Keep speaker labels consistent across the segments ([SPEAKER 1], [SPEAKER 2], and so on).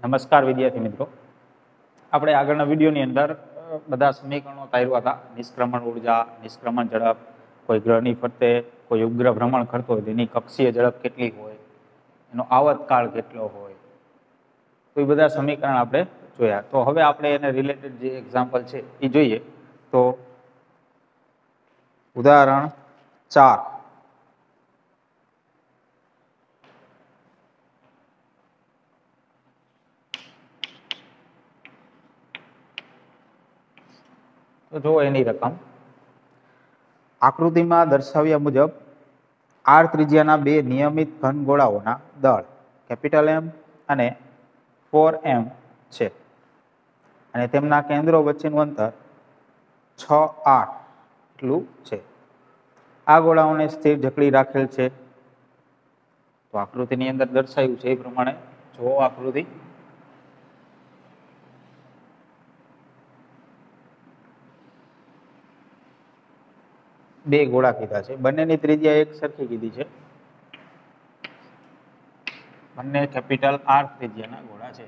[SPEAKER 1] નમસ્કાર વિદ્યાર્થી મિત્રો, આપણે આગળના વિડીયોની અંદર બધા સમીકરણો તાર્યા હતા. નિષ્ક્રમણ ઉર્જા, નિષ્ક્રમણ ઝડપ, કોઈ ગ્રહની ફરતે કોઈ ઉપગ્રહ ભ્રમણ કરતો હોય તેની કક્ષીય ઝડપ કેટલી હોય, એનો આવતકાળ કેટલો હોય, તો એ બધા સમીકરણ આપણે જોયા. તો હવે આપણે એને રિલેટેડ જે એક્ઝામ્પલ છે એ જોઈએ. તો ઉદાહરણ 4. તો જો એની રકમ આકૃતિમાં દર્શાવ્યા મુજબ આર ત્રિજ્યાના બે નિયમિત ઘન ગોળાઓના દળ કેપિટલ એમ અને 4m છે અને તેમના કેન્દ્રો વચ્ચેનું અંતર 6r એટલું છે. આ ગોળાઓને સ્થિર જકડી રાખેલ છે. તો આકૃતિની અંદર દર્શાવ્યું છે એ પ્રમાણે જો આકૃતિ. બે ગોળા કીધા છે, બંનેની ત્રિજ્યા એક સરખી કીધી છે, બંને કેપિટલ આર ત્રિજ્યાના ગોળા છે.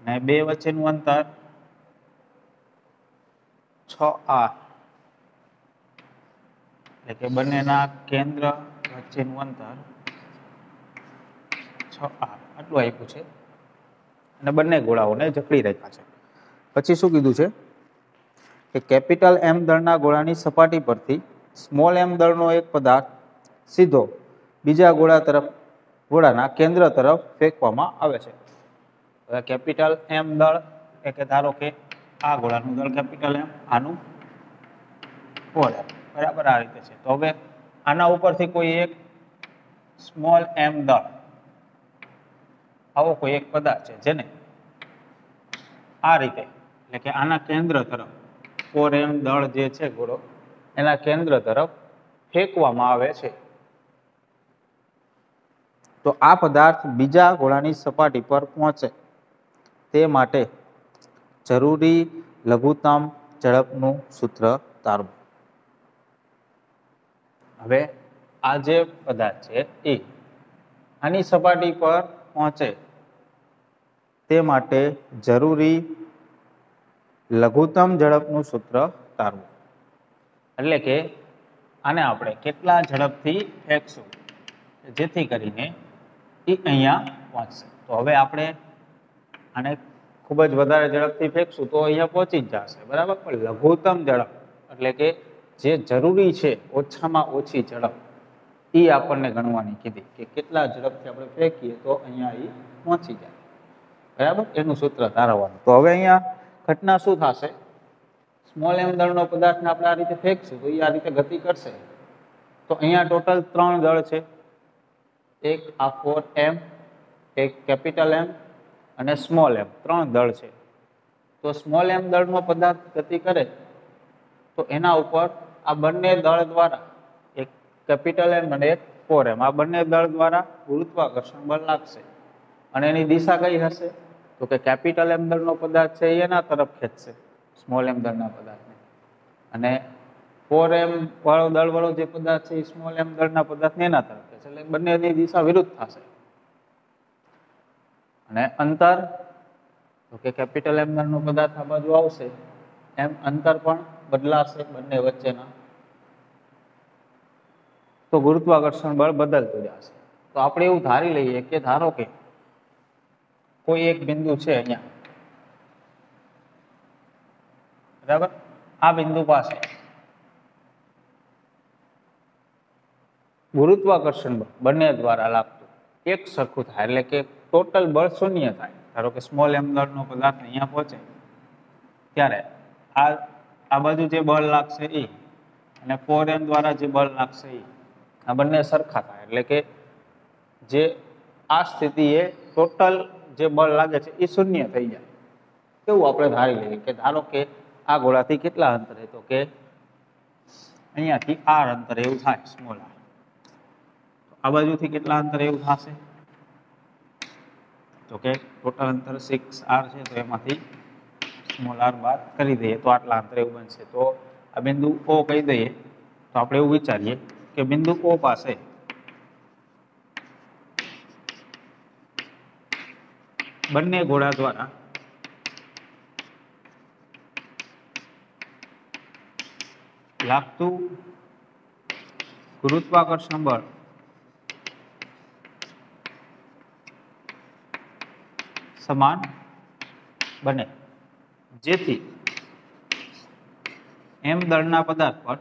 [SPEAKER 1] અને બે વચ્ચેનું અંતર 6r, એટલે કે બંનેના કેન્દ્ર વચ્ચેનું અંતર 6r આટલું આપ્યું છે અને બંને ગોળાઓને જકડી રાખ્યા છે. પછી શું કીધું છે કે કેપિટલ એમ દળના ગોળાની સપાટી પરથી સ્મોલ એમ દળનો એક પદાર્થ સીધો બીજા ગોળાના કેન્દ્ર તરફ ફેંકવામાં આવે છે. હવે કેપિટલ એમ દળ એટલે કે ધારો કે આ ગોળાનું દળ કેપિટલ એમ, આનું 4m, બરાબર આ રીતે છે. તો હવે આના ઉપરથી કોઈ એક સ્મોલ એમ દળ, આવો કોઈ એક પદાર્થ છે જેને આ રીતે એટલે કે આના કેન્દ્ર તરફ 4m દળ જે છે ગોળો એના કેન્દ્ર તરફ ફેંકવામાં આવે છે. તો આ પદાર્થ બીજા ગોળાની સપાટી પર પહોંચે તે માટે જરૂરી લઘુત્તમ ઝડપનું સૂત્ર તારવું. હવે આ જે પદાર્થ છે એ આની સપાટી પર પહોંચે તે માટે જરૂરી લઘુત્તમ ઝડપનું સૂત્ર તારવું. એટલે કે આને આપણે કેટલા ઝડપથી ફેંકશું જેથી કરીને એ અહીંયા પહોંચશે. તો હવે આપણે આને ખૂબ જ વધારે ઝડપથી ફેંકશું તો અહીંયા પહોંચી જ જશે, બરાબર. પણ લઘુત્તમ ઝડપ એટલે કે જે જરૂરી છે ઓછામાં ઓછી ઝડપ એ આપણને ગણવાની કીધી કે કેટલા ઝડપથી આપણે ફેંકીએ તો અહીંયા એ પહોંચી જાય, બરાબર. એનું સૂત્ર તારવવાનું. તો હવે અહીંયા ઘટના શું થશે, સ્મોલ એમ દળનો પદાર્થને આપણે આ રીતે ફેંકશું તો એ આ રીતે ગતિ કરશે. તો અહીંયા ટોટલ 3 દળ છે, એક આ 4m, એક કેપિટલ એમ અને સ્મોલ એમ, 3 દળ છે. તો સ્મોલ એમ દળનો પદાર્થ ગતિ કરે તો એના ઉપર આ બંને દળ દ્વારા, એક કેપિટલ એમ અને એક 4m, આ બંને દળ દ્વારા ગુરુત્વાકર્ષણ બળ લાગશે. અને એની દિશા કઈ હશે તો કે કેપિટલ એમ દળનો પદાર્થ છે એના તરફ ખેંચશે સ્મોલ એમ દળના પદાર્થને, અને 4m વાળો દળ વાળો જે પદાર્થ છે એ સ્મોલ એમ દળના પદાર્થને એના તરફ ખેંચશે. એટલે બંનેની દિશા વિરુદ્ધ થશે. અને અંતર તો કે કેપિટલ એમ દળનો પદાર્થ આ બાજુ આવશે એમ અંતર પણ બદલાશે બંને વચ્ચેના, તો ગુરુત્વાકર્ષણ બળ બદલતું જશે. તો આપણે એવું ધારી લઈએ કે ધારો કે કોઈ એક બિંદુ છે અહીંયા, બરાબર. આ બિંદુ પાસે ગુરુત્વાકર્ષણ બળ બંને દ્વારા લાગતું એક સરખું થાય, એટલે કે ટોટલ બળ શૂન્ય થાય. ધારો કે સ્મોલ એમ દળનો પદાર્થ અહીંયા પહોંચે ત્યારે આ બાજુ જે બળ લાગશે એ અને 4m દ્વારા જે બળ લાગશે એ આ બંને સરખા થાય. એટલે કે જે આ સ્થિતિએ ટોટલ જે બળ લાગે છે એ શૂન્ય થઈ જાય. કેવું આપણે ધારી લઈએ કે ધારો કે આ ગોળાથી કેટલા અંતરે, તો કે અહીંયાથી r અંતરે એવું થાય સ્મોલ r. આ બાજુથી કેટલા અંતરે એવું થશે તો કે ટોટલ અંતર 6r છે, તો એમાંથી સ્મોલ r બાદ કરી દઈએ તો આટલા અંતરે એવું બનશે. તો આ બિંદુ O કહી દઈએ. તો આપણે એવું વિચારીએ કે બિંદુ O પાસે બંને ગોળા દ્વારા લાગતું ગુરુત્વાકર્ષણ બળ સમાન બને, જેથી m દળના પદાર્થ પર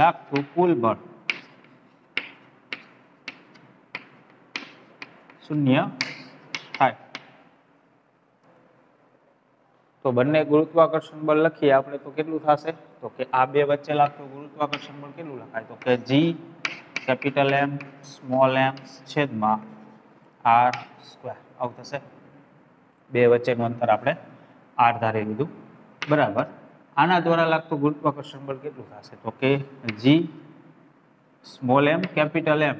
[SPEAKER 1] લાગતું કુલ બળ શૂન્ય થાય. તો બંને ગુરુત્વાકર્ષણ બળ લખીએ આપણે તો કેટલું થશે? તો કે આ બે વચ્ચે લાગતું ગુરુત્વાકર્ષણ બળ કેટલું લખાય? તો કે g capital M small m છેદમાં r સ્ક્વેર આવું થશે. બે વચ્ચેનું અંતર આપણે r ધારી લીધું, બરાબર. આના દ્વારા લાગતું ગુરુત્વાકર્ષણ બળ કેટલું થશે? તો કે g small m capital M,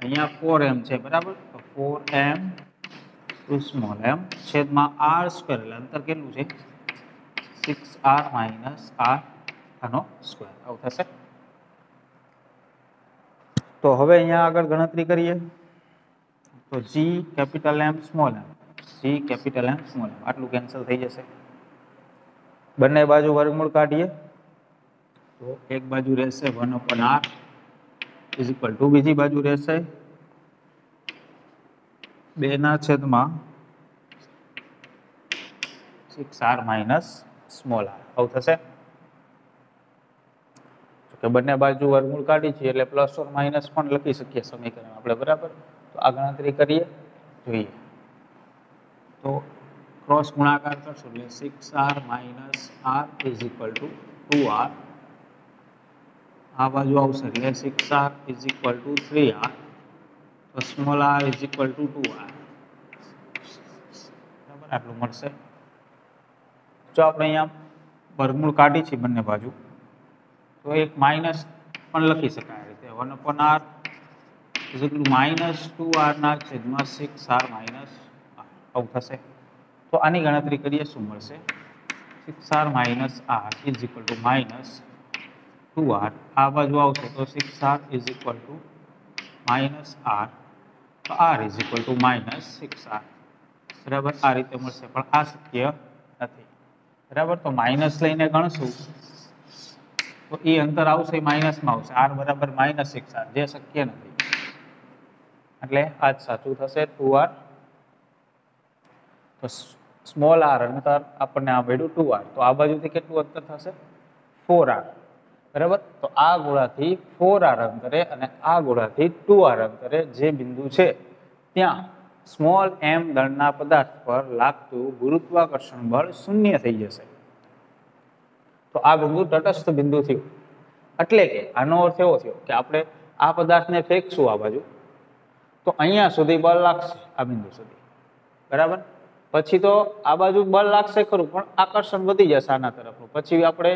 [SPEAKER 1] અહીંયા 4m છે, બરાબર. તો 4m ટુ સ્મોલ m છેદમાં r સ્ક્વેર, એટલે અંતર કેટલું છે? 6r માઇનસ r આનો સ્ક્વેર આવું થશે. તો હવે અહીંયા આગળ ગણતરી કરીએ તો g capital M small m, g capital M small m આટલું કેન્સલ થઈ જશે. બંને બાજુ વર્ગમૂળ કાઢીએ તો એક બાજુ રહેશે 1/r ઇઝ ઇક્વલ ટુ, બીજી બાજુ રહેશે 2/6r માઇનસ સ્મોલ r આવું થશે. કે બંને બાજુ વર્ગમૂળ કાઢી છે એટલે પ્લસ ઓર માઇનસ પણ લખી શકીએ સમીકરણ આપણે, બરાબર. તો આ ગણતરી કરીએ, જોઈએ તો ક્રોસ ગુણાકાર કરશું એટલે 6r minus r is equal two 2r, આ બાજુ આવશે એટલે 6r is equal two 3r, તો small r is equal two 2r, બરાબર. આટલું મળશે. જો આપણે અહીંયા વર્ગમૂળ કાઢી છે બંને બાજુ તો એક માઇનસ પણ લખી શકાય આ રીતે, 1/r is equal two minus 2r ના છેદમાં 6r માઇનસ r આવું થશે. તો આની ગણતરી કરીએ શું મળશે? 6r minus r is equal two minus 2r, આ બાજુ આવશે તો 6r is equal two minus r, તો r is equal two minus 6r, બરાબર. આ રીતે મળશે, પણ આ શક્ય નથી, બરાબર. તો માઇનસ લઈને ગણશું તો એ અંતર આવશે માઇનસમાં આવશે, r બરાબર માઇનસ 6r, જે શક્ય નથી. એટલે આ જ સાચું થશે 2r. તો સ્મોલ r અંતર આપણને આ મળ્યું 2r, તો આ બાજુથી કેટલું અંતર થશે? 4r, બરાબર. તો આ ગોળાથી 4r અંતરે અને આ ગોળાથી 2r અંતરે જે બિંદુ છે ત્યાં સ્મોલ m દળના પદાર્થ પર લાગતું ગુરુત્વાકર્ષણ બળ શૂન્ય થઈ જશે. તો આ બિંદુ તટસ્થ બિંદુ થયું, એટલે કે આનો અર્થ એવો થયો કે આપણે આ પદાર્થને ફેંકશું આ બાજુ તો અહીંયા સુધી બળ લાગશે, આ બિંદુ સુધી, બરાબર. પછી તો આ બાજુ બળ લાગશે ખરું, પણ આકર્ષણ વધી જશે આના તરફનું, પછી આપણે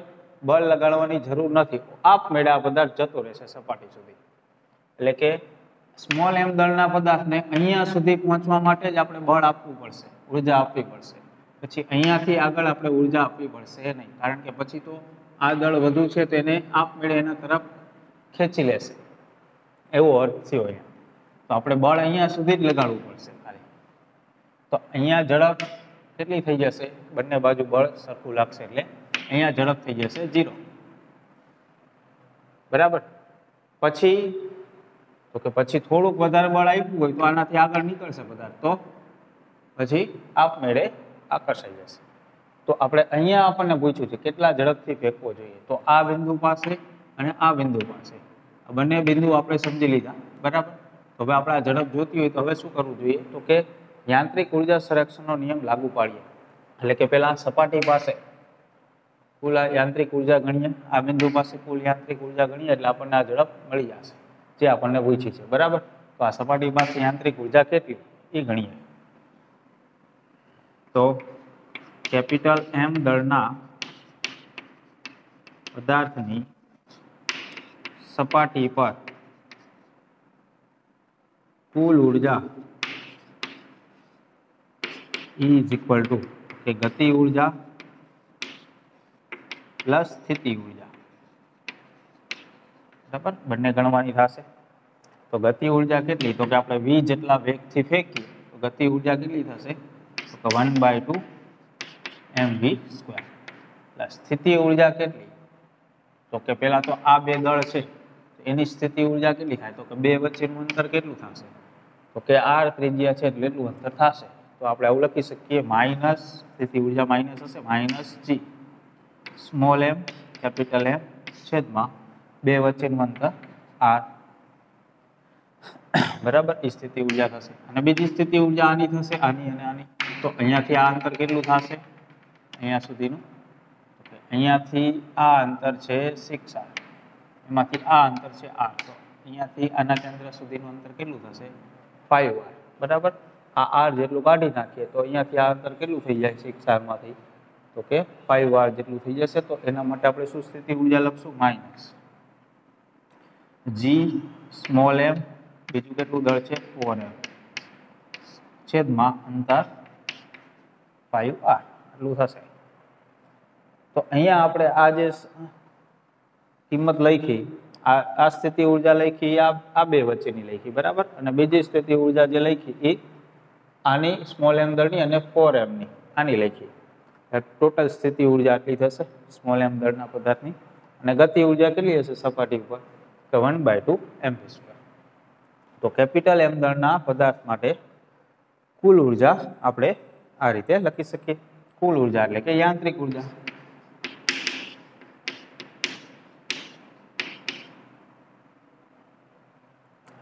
[SPEAKER 1] બળ લગાડવાની જરૂર નથી, આપમેળે આ પદાર્થ જતો રહેશે સપાટી સુધી. એટલે કે સ્મોલ m દળના પદાર્થને અહીંયા સુધી પહોંચવા માટે જ આપણે બળ આપવું પડશે, ઉર્જા આપવી પડશે. પછી અહીંયાથી આગળ આપણે ઉર્જા આપવી પડશે નહીં, કારણ કે પછી તો આ દળ વધુ છે તેને આપમેળે એના તરફ ખેંચી લેશે, એવો અર્થ થયો અહીંયા. તો આપણે બળ અહીંયા સુધી જ લગાડવું પડશે ખાલી. તો અહીંયા ઝડપ કેટલી થઈ જશે? બંને બાજુ બળ સરખું લાગશે એટલે અહીંયા ઝડપ થઈ જશે 0, બરાબર. પછી તો કે પછી થોડુંક વધારે બળ આપ્યું હોય તો આનાથી આગળ નીકળશે પદાર્થ, તો પછી આપમેળે આકર્ષાઈ જશે. તો આપણે અહીંયા આપણને પૂછ્યું છે કેટલા ઝડપથી ફેંકવો જોઈએ, તો આ બિંદુ પાસે અને આ બિંદુ પાસે, આ બંને બિંદુ આપણે સમજી લીધા, બરાબર. તો હવે આપણે આ ઝડપ જોતી હોય તો હવે શું કરવું જોઈએ? તો કે યાંત્રિક ઉર્જા સંરક્ષણનો નિયમ લાગુ પાડીએ. એટલે કે પહેલા સપાટી પાસે કુલ યાંત્રિક ઉર્જા ગણીએ, આ બિંદુ પાસે કુલ યાંત્રિક ઉર્જા ગણીએ એટલે આપણને આ ઝડપ મળી જશે જે આપણને પૂછી છે, બરાબર. તો આ સપાટી પાસે યાંત્રિક ઉર્જા કેટલી એ ગણીએ. તો કેપિટલ M દળના પદાર્થની સપાટી પર કુલ ઉર્જા E ઇઝ ઇક્વલ ટુ કે ગતિ ઉર્જા પ્લસ સ્થિતિ ઉર્જા, બરાબર. બંને ગણવાની થશે. તો ગતિ ઉર્જા કેટલી? તો કે આપણે v જેટલા વેગથી ફેંકીએ તો ગતિ ઉર્જા કેટલી થશે? તો કે 1/2 mv². પ્લસ સ્થિતિ ઉર્જા કેટલી? તો કે પહેલા તો આ બે દળ છે એની સ્થિતિ ઉર્જા કેટલી થાય? તો કે બે વચ્ચેનું અંતર કેટલું થશે? તો કે r ત્રિજ્યા છે એટલે એટલું અંતર થશે. તો આપણે આવું લખી શકીએ માઇનસ સ્થિતિ ઉર્જા માઇનસ હશે minus g small m capital M છેદમાં બે વચ્ચેનું અંતર r બરાબર એ સ્થિતિ ઉર્જા થશે. અને બીજી સ્થિતિ ઉર્જા આની થશે, આની અને આની. તો અહીંયાથી આ અંતર કેટલું થશે અહીંયા સુધીનું? અહીંયાથી આ અંતર છે 6r, એમાંથી આ અંતર છે r. તો અહીંયાથી આના કેન્દ્ર સુધીનું અંતર કેટલું થશે? 5r. બરાબર. આ r જેટલું કાઢી નાખીએ તો અહીંયાથી આ અંતર કેટલું થઈ જાય 6r માંથી? તો કે 5r જેટલું થઈ જશે. તો એના માટે આપણે શું સ્થિતિ ઉર્જા લખશું? માઇનસ g સ્મોલ m બીજું કેટલું દળ છે 4m છેદમાં અંતર 5r એટલું થશે. તો અહીંયા આપણે આ જે કિંમત લખી આ સ્થિતિ ઉર્જા લખી આ બે વચ્ચેની લખી બરાબર. અને બીજી સ્થિતિ ઉર્જા જે લખી એ આની સ્મોલ m દળની અને 4m ની આની લખી. ટોટલ સ્થિતિ ઉર્જા આટલી થશે સ્મોલ m દળના પદાર્થની. અને ગતિ ઉર્જા કેટલી હશે સપાટી ઉપર? તો 1/2 mv². તો કેપિટલ M દળના પદાર્થ માટે કુલ ઉર્જા આપણે આ રીતે લખી શકીએ. કુલ ઉર્જા એટલે કે યાંત્રિક ઉર્જા.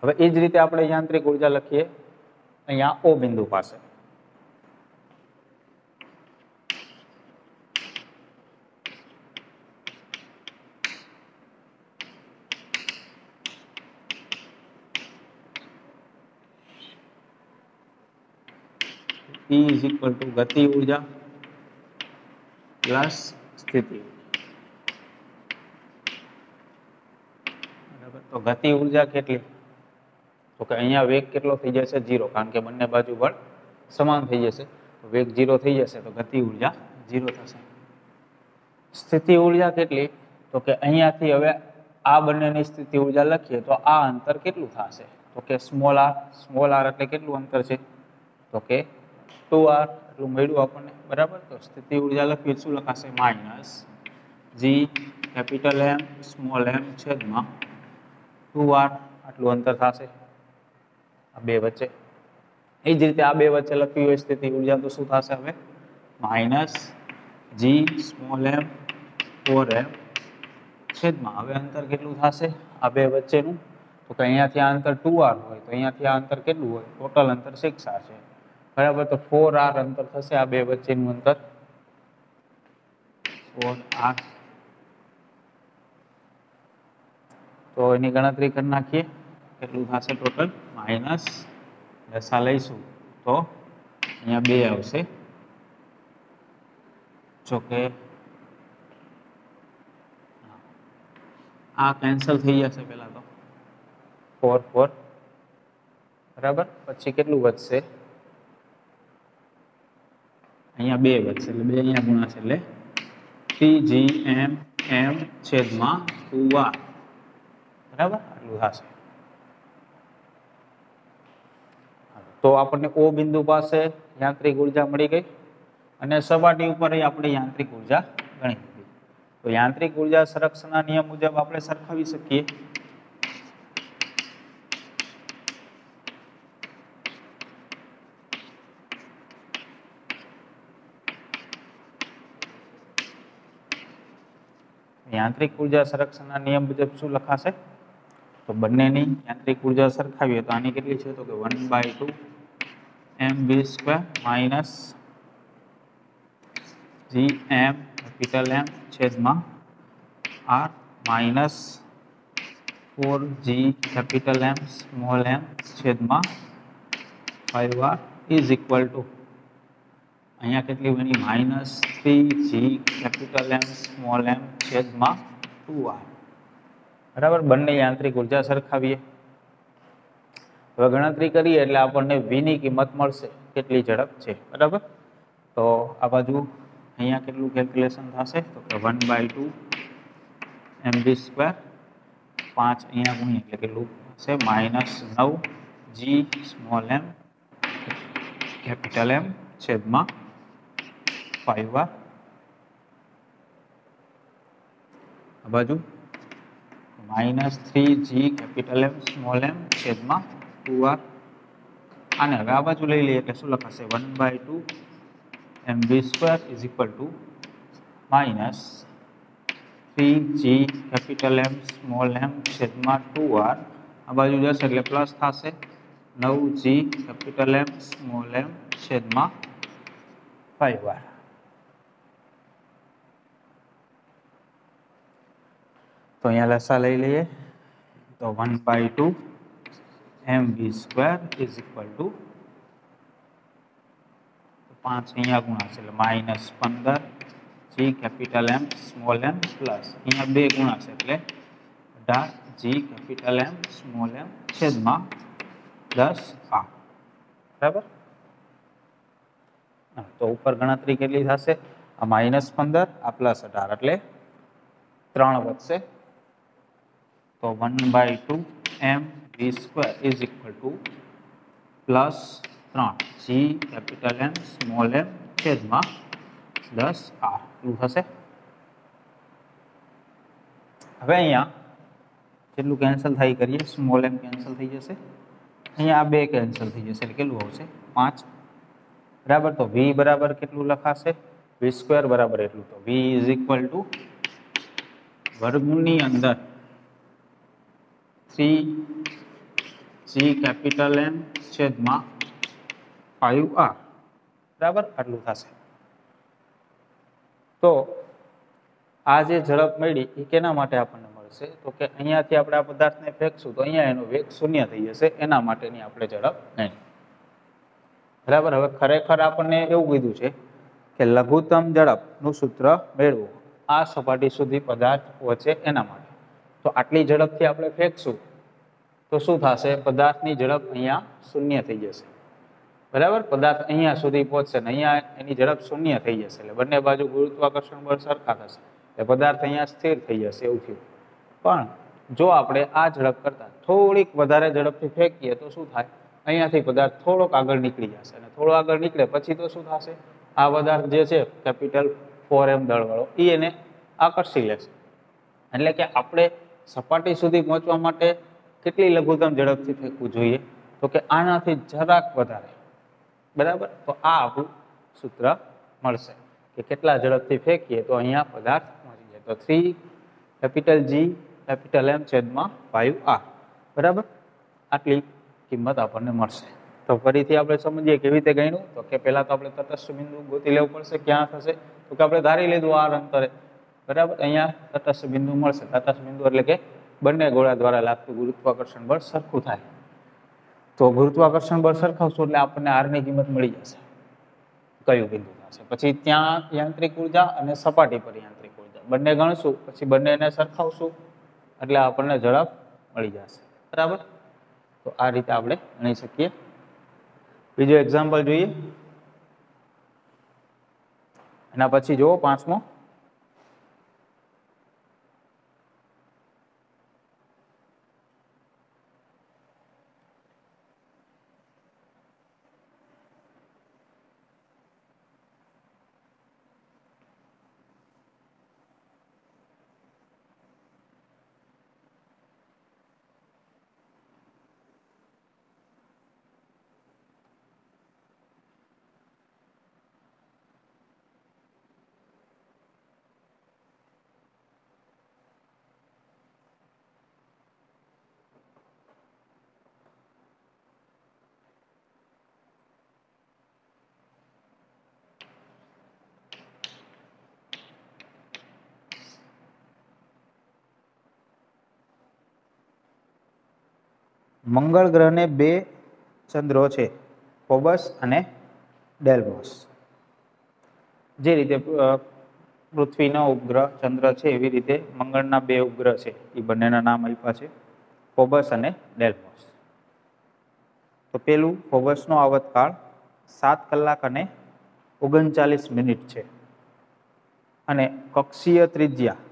[SPEAKER 1] હવે એ જ રીતે આપણે યાંત્રિક ઉર્જા લખીએ અહીંયા O બિંદુ પાસે. E is equal to ગતિ ઉર્જા પ્લસ સ્થિતિ. બરાબર. તો ગતિ ઉર્જા કેટલી? તો કે અહીંયા વેગ કેટલો થઈ જશે? 0, કારણ કે બંને બાજુ બળ સમાન થઈ જશે. તો વેગ 0 થઈ જશે તો ગતિ ઉર્જા 0 થશે. સ્થિતિ ઉર્જા કેટલી? તો કે અહીંયાથી હવે આ બંનેની સ્થિતિ ઉર્જા લખીએ તો આ અંતર કેટલું થશે? તો કે સ્મોલ r એટલે કેટલું અંતર છે? તો કે 2r એટલું મળ્યું આપણને બરાબર. તો સ્થિતિ ઉર્જા લખીએ શું લખાશે? Minus g capital M small m છેદમાં 2r આટલું અંતર થશે આ બે વચ્ચે. એ જ રીતે આ બે વચ્ચે લખવી હોય સ્થિતિ ઉર્જા તો શું થશે હવે? Minus g small m 4m છેદમાં હવે અંતર કેટલું થશે આ બે વચ્ચેનું? તો કે અહીંયાથી આ અંતર 2r હોય તો અહીંયાથી આ અંતર કેટલું હોય? ટોટલ અંતર 6r છે બરાબર. તો 4r અંતર થશે આ બે વચ્ચેનું અંતર 4r. તો એની ગણતરી કરી નાખીએ કેટલું થશે ટોટલ? માઇનસ દશા લઈશું તો અહીંયા 2 આવશે. જો કે આ કેન્સલ થઈ જશે પહેલા તો 4 બરાબર. પછી કેટલું વધશે? અહીંયા 2 વધશે એટલે 2 અહીંયા ગુણાશે એટલે 3gm m છેદમાં 2r બરાબર આટલું થશે. તો આપણને O બિંદુ પાસે યાંત્રિક ઉર્જા મળી ગઈ અને સપાટી ઉપર આપણે યાંત્રિક ઉર્જા ગણી લીધી. તો યાંત્રિક ઉર્જા સંરક્ષણના નિયમ મુજબ આપણે સરખાવી શકીએ. યાંત્રિક ઉર્જા સંરક્ષણના નિયમ મુજબ શું લખાશે? તો બંનેની યાંત્રિક ઉર્જા સરખાવીએ તો આની કેટલી છે? તો કે 1/2 mv² minus gm capital M છેદમાં r minus 4g capital M small m છેદમાં 5r ઇઝ ઇક્વલ ટુ અહીંયા કેટલી બની? Minus 3g capital M small m છેદમાં 2r બરાબર. બંને યાંત્રિક ઉર્જા સરખાવીએ. હવે ગણતરી કરીએ એટલે આપણને v ની કિંમત મળશે કેટલી ઝડપ છે બરાબર. તો આ બાજુ અહીંયા કેટલું કેલ્ક્યુલેશન થશે? તો કે 1/2 mv². 5 અહીંયા ગુણીએ એટલે કેટલું છે -9 g small m capital M છેદમાં 5r આ બાજુ -3g capital M small m છેદમાં 2r આને હવે આ બાજુ લઈ લઈએ એટલે શું લખાશે 1/2 mv² is equal two -3g capital M small m છેદમાં 2r આ બાજુ જશે એટલે પ્લસ થશે 9g capital M small m છેદમાં 5r તો અહીંયા લસા લઈ લઈએ તો 1/2 mv² ઇઝ ઇક્વલ ટુ 5 અહીંયા ગુણાશે એટલે -15g capital M small m plus અહીંયા 2 ગુણાશે એટલે 18g capital M small m છેદમાં 10r બરાબર તો ઉપર ગણતરી કેટલી થશે આ -15 આ +18 એટલે 3 વધશે તો 1/2 mv² is equal two +3g capital M small m છેદમાં 10r શું થશે હવે અહીંયા કેટલું કેન્સલ થાય કરીએ સ્મોલ m કેન્સલ થઈ જશે અહીંયા આ 2 કેન્સલ થઈ જશે એટલે કેટલું આવશે 5 બરાબર તો v બરાબર કેટલું લખાશે v² બરાબર એટલું તો v ઇઝ ઇક્વલ ટુ વર્ગમૂળની અંદર 3g કેપિટલ M છેદમાં 5r બરાબર આટલું થશે તો આ જે ઝડપ મળી એ કેના માટે આપણને મળશે તો કે અહીંયાથી આપણે આ પદાર્થને ફેંકશું તો અહીંયા એનો વેગ 0 થઈ જશે એના માટેની આપણે ઝડપ ગણી બરાબર હવે ખરેખર આપણને એવું કીધું છે કે લઘુત્તમ ઝડપનું સૂત્ર મેળવો આ સપાટી સુધી પદાર્થ પહોંચે એના માટે તો આટલી ઝડપથી આપણે ફેંકશું તો શું થશે પદાર્થની ઝડપ અહીંયા 0 થઈ જશે બરાબર પદાર્થ અહીંયા સુધી પહોંચશે ને અહીંયા એની ઝડપ 0 થઈ જશે એટલે બંને બાજુ ગુરુત્વાકર્ષણ બળ સરખા થશે એટલે પદાર્થ અહીંયા સ્થિર થઈ જશે એવું થયું પણ જો આપણે આ ઝડપ કરતા થોડીક વધારે ઝડપથી ફેંકીએ તો શું થાય અહીંયાથી પદાર્થ થોડોક આગળ નીકળી જશે અને થોડો આગળ નીકળે પછી તો શું થશે આ પદાર્થ જે છે કેપિટલ 4m દળવાળો એ એને આકર્ષી લેશે એટલે કે આપણે સપાટી સુધી પહોંચવા માટે કેટલી લઘુત્તમ ઝડપથી ફેંકવું જોઈએ તો કે આનાથી જરાક વધારે બરાબર તો આ આપણું સૂત્ર મળશે કે કેટલા ઝડપથી ફેંકીએ તો અહીંયા પદાર્થ પહોંચી જાય તો 3 કેપિટલ G કેપિટલ M છેદમાં 5r બરાબર આટલી કિંમત આપણને મળશે તો ફરીથી આપણે સમજીએ કેવી રીતે ગણ્યું તો કે પહેલા તો આપણે તટસ્થ બિંદુ ગોતી લેવું પડશે ક્યાં થશે તો કે આપણે ધારી લીધું r અંતરે બરાબર અહીંયા તટસ્થ બિંદુ મળશે તટસ્થ બિંદુ એટલે કે બંને ગોળા દ્વારા લાગતું ગુરુત્વાકર્ષણ બળ સરખું થાય તો ગુરુત્વાકર્ષણ બળ સરખાવશું એટલે આપણને r ની કિંમત મળી જશે કયું બિંદુ થશે પછી ત્યાં યાંત્રિક ઉર્જા અને સપાટી પર યાંત્રિક ઉર્જા બંને ગણશું પછી બંનેને સરખાવશું એટલે આપણને ઝડપ મળી જશે બરાબર તો આ રીતે આપણે ગણી શકીએ બીજો એક્ઝામ્પલ જોઈએ એના પછી જુઓ 5મો મંગળ ગ્રહને 2 ચંદ્રો છે ફોબસ અને ડેલ્મોસ જે રીતે પૃથ્વીનો ઉપગ્રહ ચંદ્ર છે એવી રીતે મંગળના 2 ઉપગ્રહ છે એ બંનેના નામ આપ્યા છે ફોબસ અને ડેલ્મોસ તો પેલું ફોબસનો આવતકાળ 7 કલાક અને 39 મિનિટ છે અને કક્ષીય ત્રિજ્યા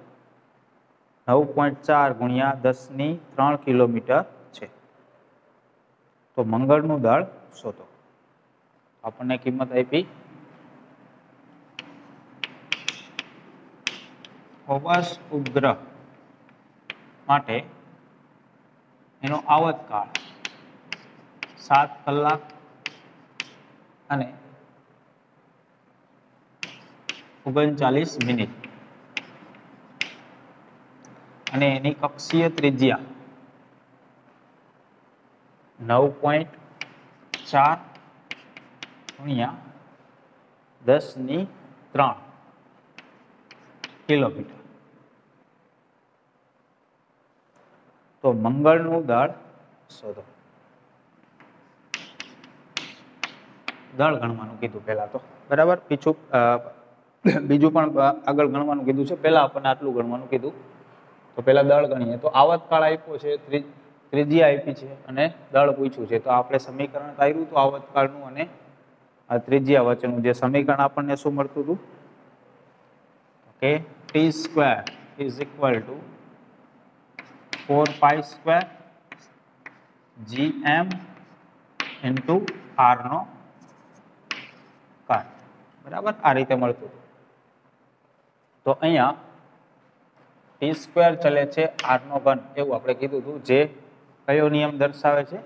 [SPEAKER 1] 9.4 × 10⁻³ કિલોમીટર છે તો મંગળનું દળ શોધો. આપણને કિંમત આપી ફોબસ ઉપગ્રહ માટે એનો આવતકાળ 7 કલાક અને 39 મિનિટ અને એની કક્ષીય ત્રિજ્યા 9.4 ગુણ્યા 10⁻³ કિલોમીટર. તો મંગળનું દળ શોધો. દળ ગણવાનું કીધું પહેલા તો, બરાબર. બીજું પણ આગળ ગણવાનું કીધું છે, પહેલા આપણને આટલું ગણવાનું કીધું. તો પહેલા દળ ગણીએ. તો આવતકાળ આપ્યો છે, ત્રિજ્યા આપી છે અને દળ પૂછ્યું છે. તો આપણે સમીકરણ કાઢ્યું તો આવતકાળનું અને આ ત્રિજ્યા વચ્ચેનું જે સમીકરણ આપણને શું મળતું હતું કે t² = 4π² gm × r², બરાબર. આ રીતે મળતું હતું. તો અહીંયા t² ચલે છે r3 એવું આપણે કીધું હતું, જે કયો નિયમ દર્શાવે છે?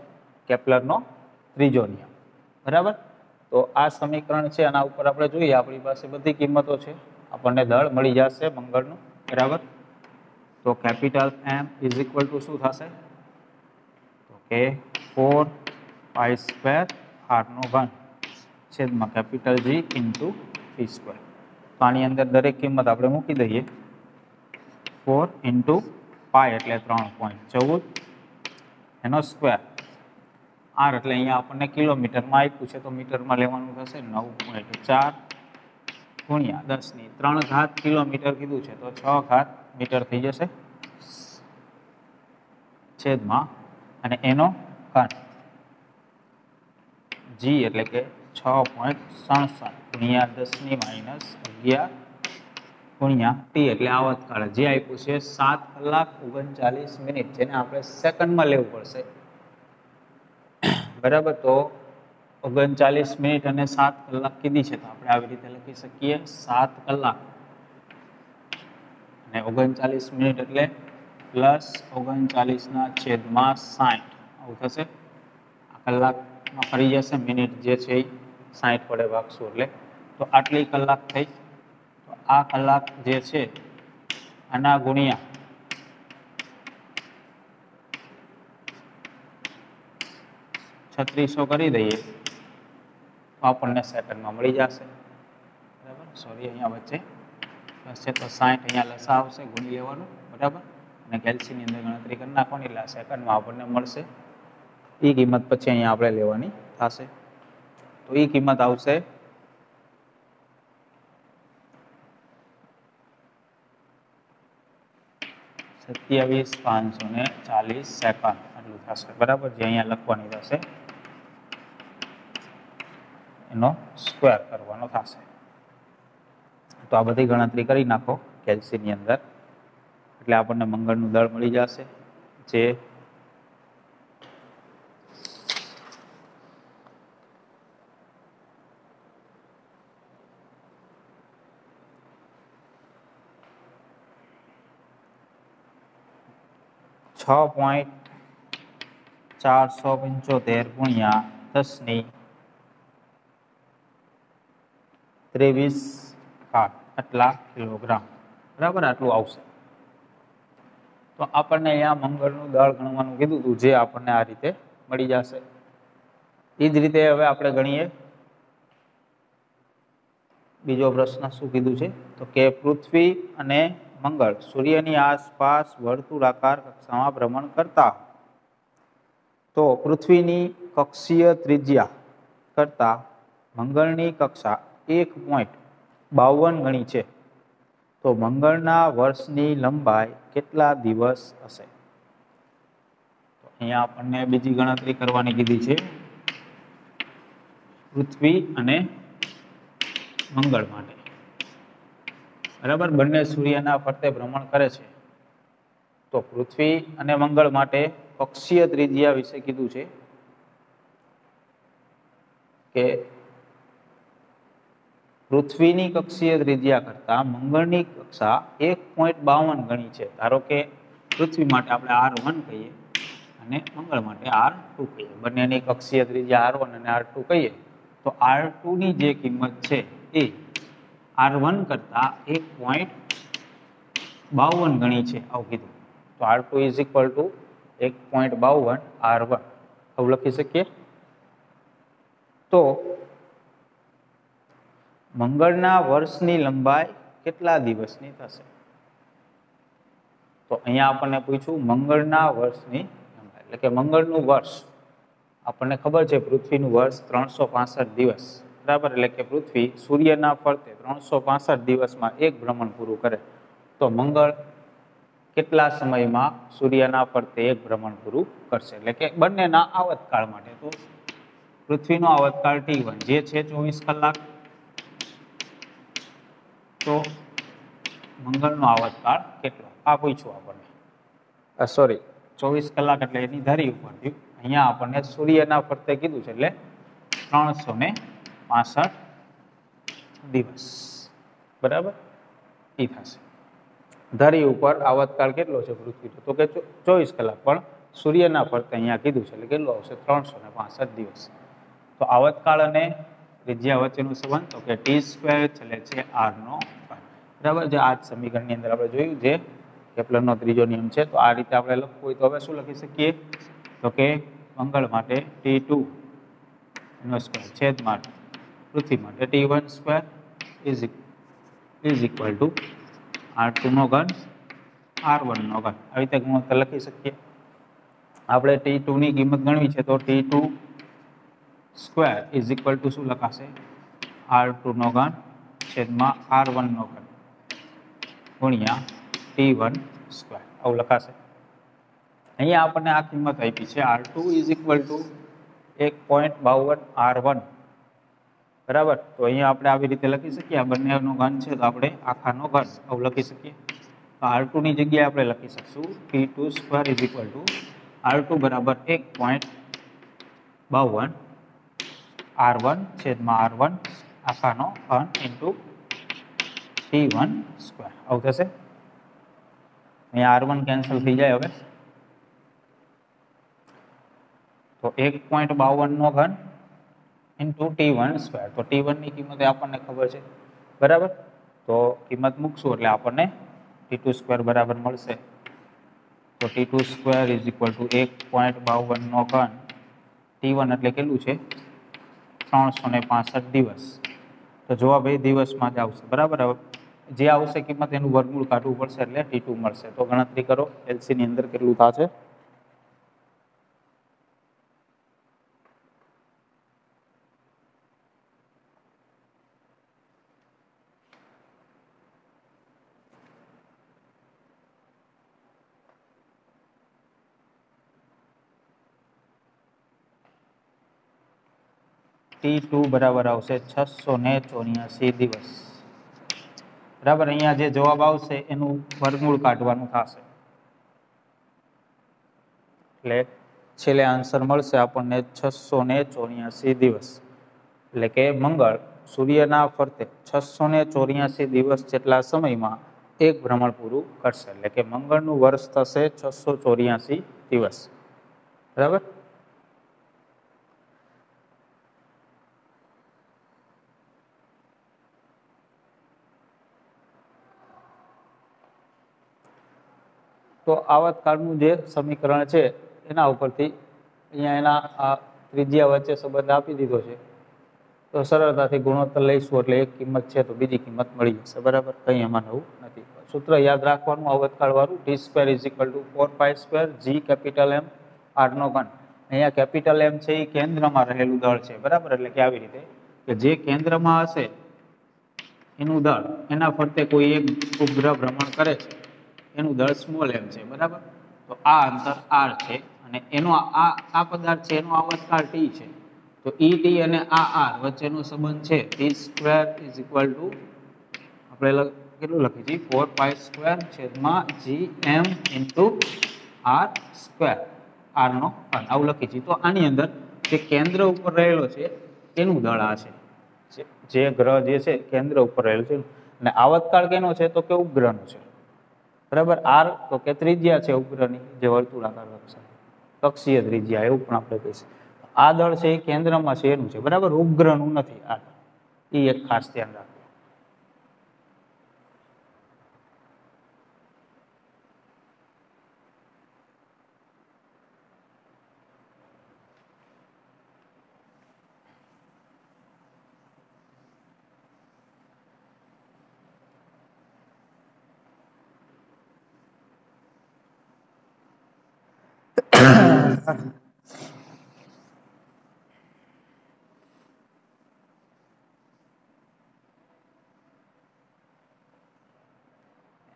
[SPEAKER 1] કેપ્લરનો ત્રીજો નિયમ, બરાબર. તો આ સમીકરણ છે, આના ઉપર આપણે જોઈએ, આપણી પાસે બધી કિંમતો છે, આપણને દળ મળી જશે મંગળનું, બરાબર. તો કેપિટલ M = શું થશે? તો કે 4π² r³ છેદમાં કેપિટલ G × t². તો આની અંદર દરેક કિંમત આપણે મૂકી દઈએ. 4 × π એટલે 3.14 એનો સ્ક્વેર, r એટલે અહીંયા આપણને કિલોમીટરમાં આપ્યું છે, તો મીટરમાં લેવાનું થશે. 9.4 ગુણ્યા 10⁻³ કિલોમીટર કીધું છે, તો 6 મીટર થઈ જશે છેદમાં, અને એનો ઘન g એટલે કે 6.67 ગુણ્યા 10⁻11 ગુણ્યા t એટલે આવતકાળ જે આપ્યું છે 7 કલાક 39 મિનિટ, જેને આપણે સેકન્ડમાં લેવું પડશે, બરાબર. તો 39 મિનિટ અને 7 કલાક કીધી છે, તો આપણે આવી રીતે લખી શકીએ 7 કલાક અને 39 મિનિટ એટલે +39/60 આવું થશે. આ કલાકમાં ફરી જશે, મિનિટ જે છે એ 60 વડે ભાગશું એટલે, તો આટલી કલાક થઈ. તો આ કલાક જે છે આના ગુણ્યા 3600 કરી દઈએ તો આપણને સેકન્ડમાં મળી જશે, બરાબર. સોરી, અહીંયા વચ્ચે પ્લસ છે, તો 60 અહીંયા લસા આવશે, ગુણી લેવાનું, બરાબર. અને કેલ્સીની અંદર ગણતરી કરી નાખવાની, એટલે આ સેકન્ડમાં આપણને મળશે. એ કિંમત પછી અહીંયા આપણે લેવાની થશે. તો એ કિંમત આવશે 27,540 સેકન્ડ આટલું થશે, બરાબર. જે અહીંયા લખવાની થશે એનો સ્ક્વેર કરવાનો થશે. તો આ બધી ગણતરી કરી નાખો કેલ્સીની અંદર, એટલે આપણને મંગળનું દળ મળી જશે, જે 6.475 ગુણ્યા 10⁻23 આટલા કિલોગ્રામ, બરાબર. આટલું આવશે. તો આપણને અહીંયા મંગળનું દળ ગણવાનું કીધું હતું, જે આપણને આ રીતે મળી જશે. એ જ રીતે હવે આપણે ગણીએ બીજો પ્રશ્ન. શું કીધું છે? તો કે પૃથ્વી અને મંગળ સૂર્યની આસપાસ વર્તુળાકાર કક્ષામાં ભ્રમણ કરતા, તો પૃથ્વીની કક્ષીય ત્રિજ્યા કરતા મંગળની કક્ષા 1.52 ગણી છે, તો મંગળના વર્ષની લંબાઈ કેટલા દિવસ હશે? તો અહીંયા આપણને બીજી ગણતરી કરવાની કીધી છે પૃથ્વી અને મંગળ માટે, બરાબર. બંને સૂર્યના ફરતે ભ્રમણ કરે છે, તો પૃથ્વી અને મંગળ માટે કક્ષીય ત્રિજ્યા વિશે કીધું છે કે પૃથ્વીની કક્ષીય ત્રિજ્યા કરતા મંગળની કક્ષા 1.52 ગણી છે. ધારો કે પૃથ્વી માટે આપણે R1 કહીએ અને મંગળ માટે R2 કહીએ. બંનેની કક્ષીય ત્રિજ્યા R1 અને R2 કહીએ તો R2 ની જે કિંમત છે એ R1 કરતા 1.52 ગણી છે આવું કીધું. તો R2 = 1.52 R1 આવું લખી શકીએ. તો મંગળના વર્ષની લંબાઈ કેટલા દિવસની થશે? તો અહીંયા આપણને પૂછ્યું મંગળના વર્ષની લંબાઈ, એટલે કે મંગળનું વર્ષ. આપણને ખબર છે પૃથ્વીનું વર્ષ 365 દિવસ, બરાબર. એટલે કે પૃથ્વી સૂર્યના ફરતે 365 દિવસમાં એક ભ્રમણ પૂરું કરે. તો મંગળ કેટલા સમયમાં સૂર્યના ફરતે એક ભ્રમણ પૂરું કરશે? એટલે કે બંનેના આવતકાળ માટે. તો પૃથ્વીનો આવતકાળ T1 જે છે 24 કલાક, તો મંગળનો આવતકાળ કેટલો આ પૂછ્યું આપણને. સોરી, 24 કલાક એટલે એની ધરી ઉપર થયું. અહીંયા આપણને સૂર્યના ફરતે કીધું છે એટલે 365 દિવસ, બરાબર. એ થશે. ધરી ઉપર આવતકાળ કેટલો છે પૃથ્વીનો? તો કે 24 કલાક, પણ સૂર્યના ફરતે અહીંયા કીધું છે એટલે કેટલું આવશે? 365 દિવસ. તો આવતકાળ અને ત્રિજ્યા વચ્ચેનો સંબંધ તો કે T² છેલ્લે છે R નો ઘન, બરાબર. જે આ સમીકરણની અંદર આપણે જોયું, જે કેપ્લરનો ત્રીજો નિયમ છે. તો આ રીતે આપણે લખવું હોય તો હવે શું લખી શકીએ? તો કે મંગળ માટે T2 એનો સ્ક્વેર છેદમાં પૃથ્વી માટે T1² is equal two R2 નો ઘન R1 નો ઘન. આવી રીતે ગુણોત્તર લખી શકીએ. આપણે T2 ની કિંમત ગણવી છે તો T2² ઇઝ ઇક્વલ ટુ શું લખાશે? R2 નો ઘન છેદમાં R1 નો ઘન ગુણ્યા T1², આવું લખાશે. અહીંયા આપણને આ કિંમત આપી છે R2 is equal two 1.52 R1, બરાબર. તો અહીંયા આપણે આવી રીતે લખી શકીએ. આ બંનેનો ઘન છે તો આપણે આખાનો ઘન આવું લખી શકીએ. તો R2 ની જગ્યાએ આપણે લખી શકશું T2² is equal two R2 બરાબર 1.52 R1 છેદમાં R1 આખાનો ઘન ઇન્ટુ T1², આવું થશે. અહીંયા R1 કેન્સલ થઈ જાય હવે. તો 1.52 નો ઘન ઇન્ટુ T1². તો T1 ની કિંમત આપણને ખબર છે, બરાબર. તો કિંમત મૂકશું એટલે આપણને T2² બરાબર મળશે. તો T2² ઇઝ ઇક્વલ ટુ 1.52 નો ઘન T1 એટલે કેટલું છે? 365 દિવસ. તો જવાબ એ દિવસમાં જ આવશે, બરાબર. હવે જે આવશે કિંમત એનું વર્ગમૂળ કાઢવું પડશે એટલે T2 મળશે. તો ગણતરી કરો LC ની અંદર કેટલું થશે? T2 બરાબર આવશે 684 દિવસ, બરાબર. અહીંયા જે જવાબ આવશે એનું વર્ગમૂળ કાઢવાનું થશે એટલે છેલ્લે આન્સર મળશે આપણને 684 દિવસ. એટલે કે મંગળ સૂર્યના ફરતે 684 દિવસ જેટલા સમયમાં એક ભ્રમણ પૂરું કરશે. એટલે કે મંગળનું વર્ષ થશે 684 દિવસ, બરાબર. તો આવતકાળનું જે સમીકરણ છે એના ઉપરથી અહીંયા એના આ ત્રિજ્યા વચ્ચે સંબંધ આપી દીધો છે. તો સરળતાથી ગુણોત્તર લઈશું એટલે એક કિંમત છે તો બીજી કિંમત મળી જશે, બરાબર. કંઈ એમાં નવું નથી. સૂત્ર યાદ રાખવાનું આવતકાળવાળું T² is equal to 4π² G capital M R નો ઘન. અહીંયા કેપિટલ M છે એ કેન્દ્રમાં રહેલું દળ છે, બરાબર. એટલે કે આવી રીતે કે જે કેન્દ્રમાં હશે એનું દળ એના ફરતે કોઈ એક ઉપગ્રહ ભ્રમણ કરે છે એનું દળ સ્મોલ m છે, બરાબર. તો આ અંતર r છે અને એનો આ પદાર્થ છે એનો આવતકાળ t છે. તો et અને આ r વચ્ચેનો સંબંધ છે T² ઇઝ ઇક્વલ ટુ આપણે કેટલું લખી છે 4π² છેદમાં gm ઇન્ટુ r² r નો ઘન આવું લખી છે. તો આની અંદર જે કેન્દ્ર ઉપર રહેલો છે એનું દળ આ છે, જે ગ્રહ જે છે કેન્દ્ર ઉપર રહેલું છે, અને આવતકાળ કેનો છે તો કે ઉપગ્રહનો છે, બરાબર. આર તો કે ત્રિજ્યા છે ઉપગ્રહની, જે વર્તુળાકાર કક્ષીય ત્રિજ્યા એવું પણ આપણે કહીશું. આ દળ છે એ કેન્દ્રમાં છે એનું છે, બરાબર, ઉપગ્રહનું નથી. આ એ એક ખાસ ધ્યાન રાખવું.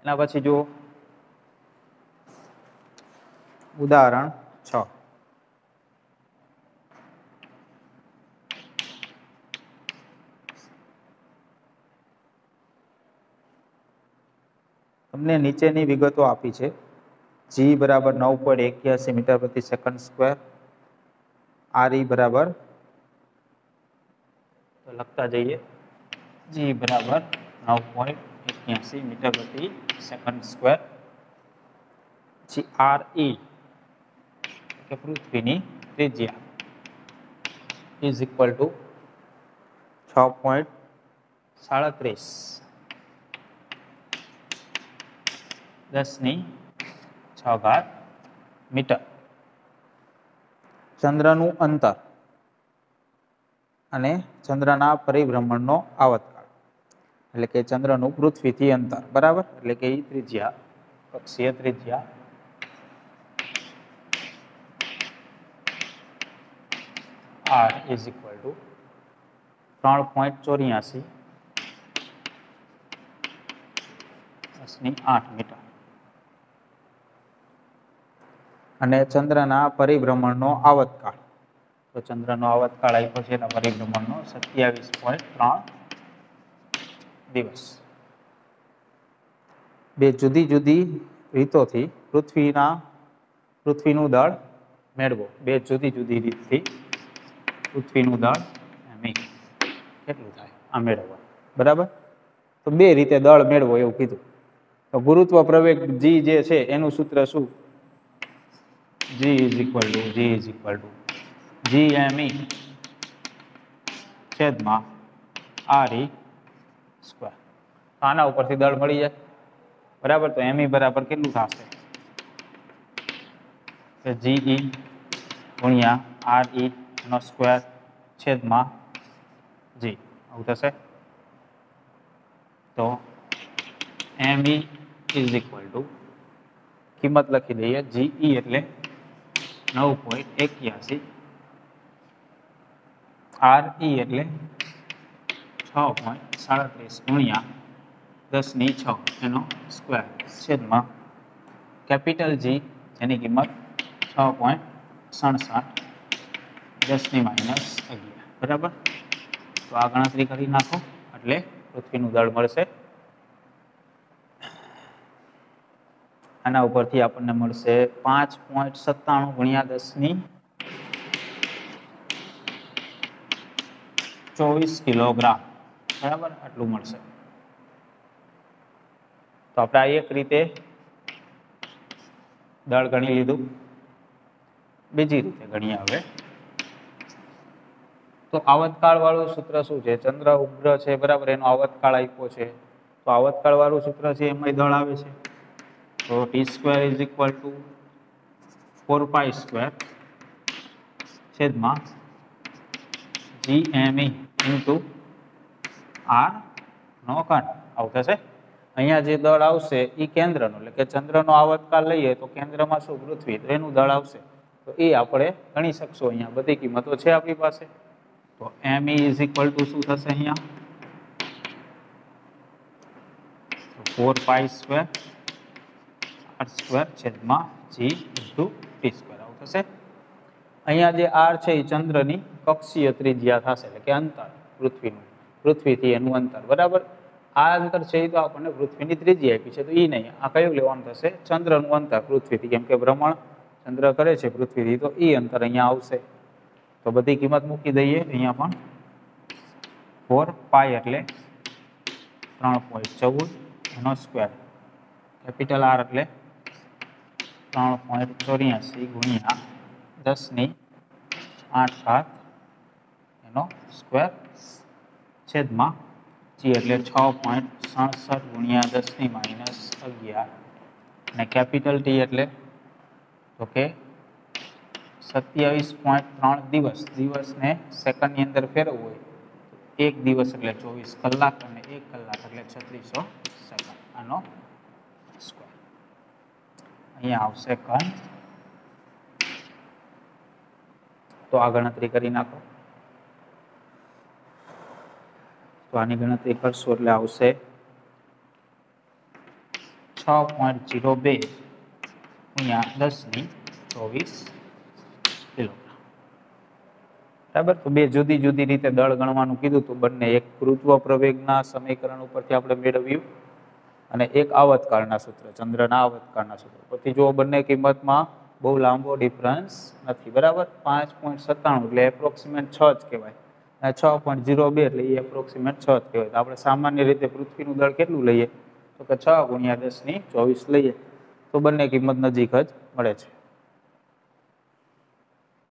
[SPEAKER 1] એના પછી જો ઉદાહરણ 6. તમને નીચેની વિગતો આપી છે. જી બરાબર 9.81 મીટર પ્રતિ સેકન્ડ સ્ક્વેર, આરઈ બરાબર, તો લખતા જઈએ, જી બરાબર 9.81 મીટર પ્રતિ સેકન્ડ સ્ક્વેર, પછી આરઈ કે પૃથ્વીની ત્રિજ્યા ઇઝ ઇક્વલ ટુ 6.37 10⁶ મીટર. ચંદ્રનું અંતર અને ચંદ્રના પરિભ્રમણનો આવતકાળ, એટલે કે ચંદ્રનું પૃથ્વીથી અંતર, બરાબર, એટલે કે એ ત્રિજ્યા, કક્ષીય ત્રિજ્યા r is equal to 3.84 10⁸ metre. અને ચંદ્રના પરિભ્રમણનો આવતકાળ, તો ચંદ્રનો આવતકાળ આપ્યો છે એના પરિભ્રમણનો 27.3 દિવસ. બે જુદી જુદી રીતોથી પૃથ્વીનું દળ મેળવો. બે જુદી જુદી રીતથી પૃથ્વીનું દળ કેટલું થાય આ મેળવવા, બરાબર. તો બે રીતે દળ મેળવો એવું કીધું. તો ગુરુત્વ પ્રવેગ જી જે છે એનું સૂત્ર શું? G is equal to GME છેદમાં RE સ્ક્વેર. આના ઉપરથી દળ મળી જાય, બરાબર. તો ME બરાબર કેટલું થશે? GE ગુણ્યા RE નો સ્ક્વેર છેદમાં G, આવું થશે. તો ME ઇઝ ઇક્વલ ટુ, કિંમત લખી દઈએ, GE એટલે 9.81, RE એટલે 6.37 ગુણ્યા 10⁶ એનો સ્ક્વેર છેદમાં કેપિટલ G જેની કિંમત 6.67 10⁻11, બરાબર. તો આ ગણતરી કરી નાખો એટલે પૃથ્વીનું દળ મળશે. આના ઉપરથી આપણને મળશે 5.97 ગુણ્યા 10⁻24 કિલોગ્રામ, બરાબર, આટલું મળશે. તો આપણે આ એક રીતે દળ ગણી લીધું. બીજી રીતે ગણીએ હવે. તો આવતકાળ વાળું સૂત્ર શું છે? ચંદ્ર ઉપગ્રહ છે, બરાબર, એનો આવતકાળ આપ્યો છે. તો આવતકાળ વાળું સૂત્ર છે એમાં દળ આવે છે. તો T² ઇઝ ઇક્વલ ટુ 4π² છેદમાં GME ઇન્ટુ R નો ઘન, આવું થશે. અહીંયા જે દળ આવશે એ કેન્દ્રનો, એટલે કે ચંદ્રનો આવતકાળ લઈએ તો કેન્દ્રમાં શું? પૃથ્વી, તો એનું દળ આવશે. તો એ આપણે ગણી શકશું. અહીંયા બધી કિંમતો છે આપણી પાસે. તો ME ઇઝ ઇક્વલ ટુ શું થશે? અહીંયા 4π² R² છેદમાં G ઇન્ટુ T², આવું થશે. અહીંયા જે R છે એ ચંદ્રની કક્ષીય ત્રિજ્યા થશે, એટલે કે અંતર પૃથ્વીનું, પૃથ્વીથી એનું અંતર, બરાબર. આ અંતર છે એ તો આપણને પૃથ્વીની ત્રિજ્યા આપી છે, તો એ નહીં. આ કયું લેવાનું થશે? ચંદ્રનું અંતર પૃથ્વીથી, કેમ કે ભ્રમણ ચંદ્ર કરે છે પૃથ્વીથી, તો એ અંતર અહીંયા આવશે. તો બધી કિંમત મૂકી દઈએ અહીંયા પણ. 4 પાઈ એટલે 3.14 એનો સ્ક્વેર, કેપિટલ આર એટલે 3.84 ગુણ્યા 10⁸ એનો સ્ક્વેર છેદમાં જી એટલે 6.67 ગુણ્યા 10⁻11 અને કેપિટલ ટી એટલે તો કે 27.3 દિવસ, દિવસને સેકન્ડની અંદર ફેરવવું હોય એક દિવસ એટલે 24 કલાક અને 1 કલાક એટલે 3600 સેકન્ડ, આનો સ્ક્વેર. અહીંયા આવશે કંદ. તો આ ગણતરી કરી નાખો. તો આની ગણતરી કરશો એટલે આવશે 6.02 ગુણ્યા 10⁻24 કિલોગ્રામ. બરાબર. તો બે જુદી જુદી રીતે દળ ગણવાનું કીધું હતું. બંને એક ગુરુત્વ પ્રવેગના સમીકરણ ઉપરથી આપણે મેળવ્યું અને એક આવતકાળના સૂત્ર, ચંદ્રના આવતકાળના સૂત્ર પરથી. જો બંને કિંમતમાં બહુ લાંબો ડિફરન્સ નથી. બરાબર. 5.97 એટલે એપ્રોક્સિમેટ 6 જ કહેવાય અને 6.02 એટલે એ એપ્રોક્સિમેટ 6 જ કહેવાય. તો આપણે સામાન્ય રીતે પૃથ્વીનું દળ કેટલું લઈએ તો કે 6 ગુણ્યા 10⁻24 લઈએ તો બંને કિંમત નજીક જ મળે છે.